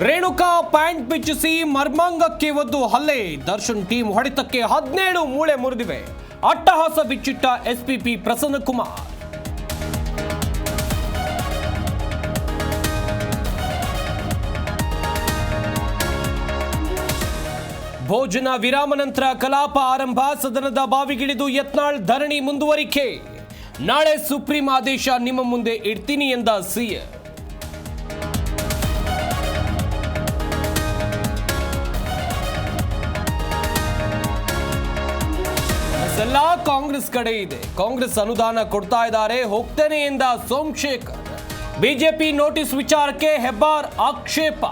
Renuka pant ಬಿಚ್ಚಿಸಿ ಮರ್ಮಾಂಗಕ್ಕೆ ಒದ್ದು ಹಲ್ಲೆ. Darshan team ಹೊಡೆತಕ್ಕೆ 17 ಮೂಳೆ ಮುರಿದಿವೆ. ಅಟ್ಟಹಾಸ ಬಿಚ್ಚಿಟ್ಟ ಎಸ್ಪಿಪಿ ಪ್ರಸನ್ನಕುಮಾರ್. ಭೋಜನ ವಿರಾಮ ನಂತರ ಕಲಾಪ ಆರಂಭ. ಸದನದ ಬಾವಿಗಿಳಿದು ಯತ್ನಾಳ್ ಧರಣಿ ಮುಂದುವರಿಕೆ. ನಾಳೆ ಸುಪ್ರೀಂ ಆದೇಶ ನಿಮ್ಮ ಮುಂದೆ ಇಡ್ತೀನಿ ಎಂದ ಸಿಎಂ. ಎಲ್ಲ ಕಾಂಗ್ರೆಸ್ ಕಡೆ ಇದೆ. ಕಾಂಗ್ರೆಸ್ ಅನುದಾನ ಕೊಡ್ತಾ ಇದ್ದಾರೆ, ಹೋಗ್ತೇನೆ ಎಂದ ಸೋಮಶೇಖರ್. ಬಿಜೆಪಿ ನೋಟಿಸ್ ವಿಚಾರಕ್ಕೆ ಹೆಬ್ಬಾರ್ ಆಕ್ಷೇಪ.